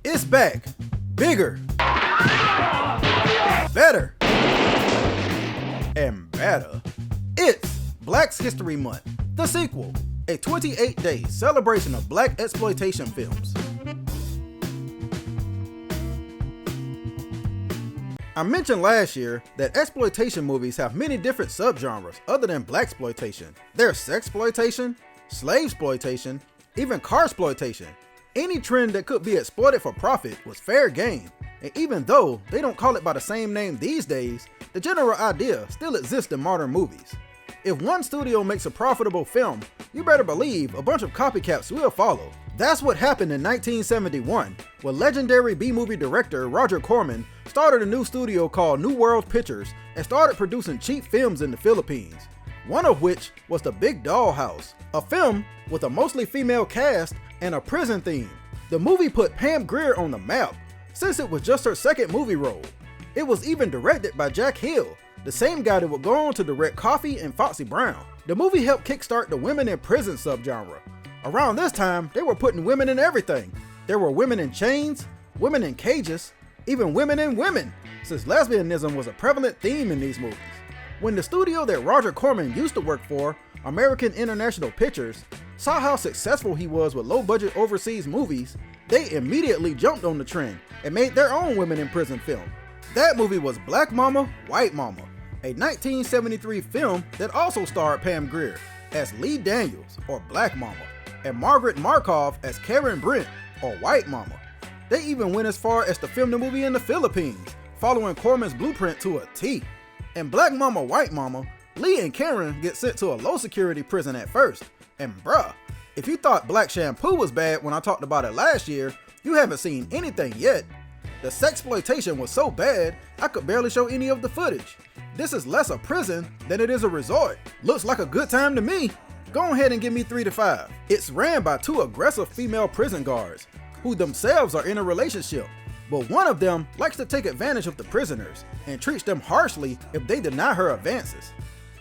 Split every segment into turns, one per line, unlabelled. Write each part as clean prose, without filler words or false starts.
It's back. Bigger. Better. And better. It's Black History Month, the sequel, a 28-day celebration of black exploitation films. I mentioned last year that exploitation movies have many different subgenres other than blaxploitation. There's sexploitation, slavesploitation, even carsploitation. Any trend that could be exploited for profit was fair game, and even though they don't call it by the same name these days, the general idea still exists in modern movies. If one studio makes a profitable film, you better believe a bunch of copycats will follow. That's what happened in 1971, when legendary B-movie director Roger Corman started a new studio called New World Pictures and started producing cheap films in the Philippines. One of which was The Big Dollhouse, a film with a mostly female cast and a prison theme. The movie put Pam Grier on the map, since it was just her second movie role. It was even directed by Jack Hill, the same guy that would go on to direct Coffy and Foxy Brown. The movie helped kickstart the women in prison subgenre. Around this time, they were putting women in everything. There were women in chains, women in cages, even women in women, since lesbianism was a prevalent theme in these movies. When the studio that Roger Corman used to work for, American International Pictures, saw how successful he was with low-budget overseas movies, they immediately jumped on the trend and made their own women in prison film. That movie was Black Mama, White Mama, a 1973 film that also starred Pam Grier as Lee Daniels, or Black Mama, and Margaret Markov as Karen Brent, or White Mama. They even went as far as to film the movie in the Philippines, following Corman's blueprint to a T. In Black Mama, White Mama, Lee and Karen get sent to a low-security prison at first, and bruh, if you thought Black Shampoo was bad when I talked about it last year, you haven't seen anything yet. The sexploitation was so bad, I could barely show any of the footage. This is less a prison than it is a resort. Looks like a good time to me. Go ahead and give me 3 to 5. It's ran by 2 aggressive female prison guards, who themselves are in a relationship, but one of them likes to take advantage of the prisoners and treats them harshly if they deny her advances.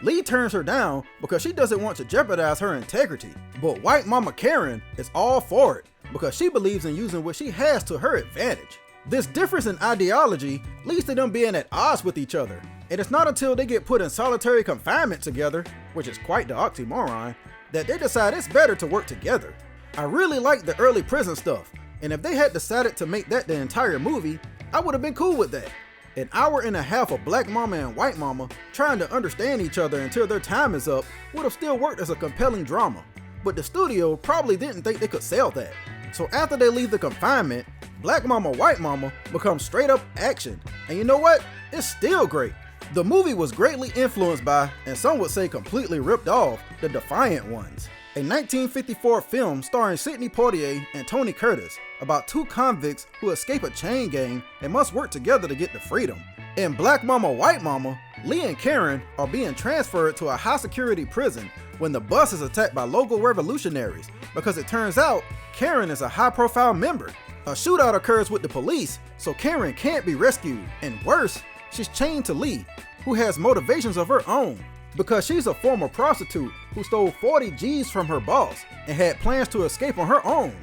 Lee turns her down because she doesn't want to jeopardize her integrity, but White Mama Karen is all for it because she believes in using what she has to her advantage. This difference in ideology leads to them being at odds with each other, and it's not until they get put in solitary confinement together, which is quite the oxymoron, that they decide it's better to work together. I really like the early prison stuff, and if they had decided to make that the entire movie, I would have been cool with that. An hour and a half of Black Mama and White Mama trying to understand each other until their time is up would have still worked as a compelling drama, but the studio probably didn't think they could sell that. So after they leave the confinement, Black Mama, White Mama becomes straight up action, and you know what? It's still great. The movie was greatly influenced by, and some would say completely ripped off, The Defiant Ones, a 1954 film starring Sidney Poitier and Tony Curtis about 2 convicts who escape a chain gang and must work together to get to freedom. In Black Mama, White Mama, Lee and Karen are being transferred to a high-security prison when the bus is attacked by local revolutionaries because it turns out Karen is a high-profile member. A shootout occurs with the police, so Karen can't be rescued, and worse, she's chained to Lee, who has motivations of her own, because she's a former prostitute who stole 40 G's from her boss and had plans to escape on her own.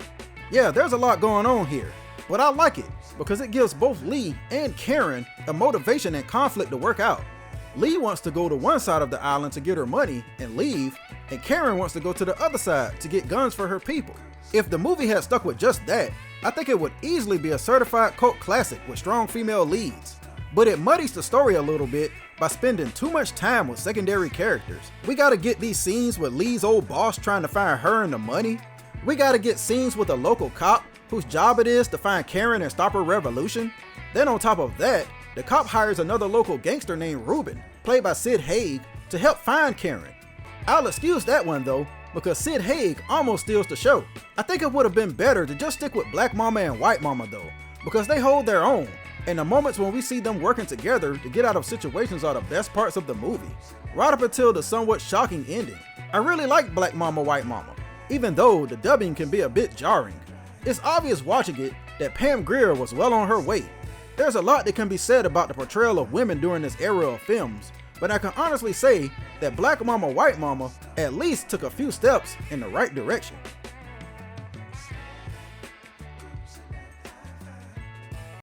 Yeah, there's a lot going on here, but I like it because it gives both Lee and Karen a motivation and conflict to work out. Lee wants to go to one side of the island to get her money and leave, and Karen wants to go to the other side to get guns for her people. If the movie had stuck with just that, I think it would easily be a certified cult classic with strong female leads. But it muddies the story a little bit by spending too much time with secondary characters. We gotta get these scenes with Lee's old boss trying to find her and the money. We gotta get scenes with a local cop whose job it is to find Karen and stop her revolution. Then on top of that, the cop hires another local gangster named Ruben, played by Sid Haig, to help find Karen. I'll excuse that one though, because Sid Haig almost steals the show. I think it would have been better to just stick with Black Mama and White Mama though, because they hold their own, and the moments when we see them working together to get out of situations are the best parts of the movie, right up until the somewhat shocking ending. I really like Black Mama, White Mama, even though the dubbing can be a bit jarring. It's obvious watching it that Pam Grier was well on her way. There's a lot that can be said about the portrayal of women during this era of films, but I can honestly say that Black Mama, White Mama at least took a few steps in the right direction.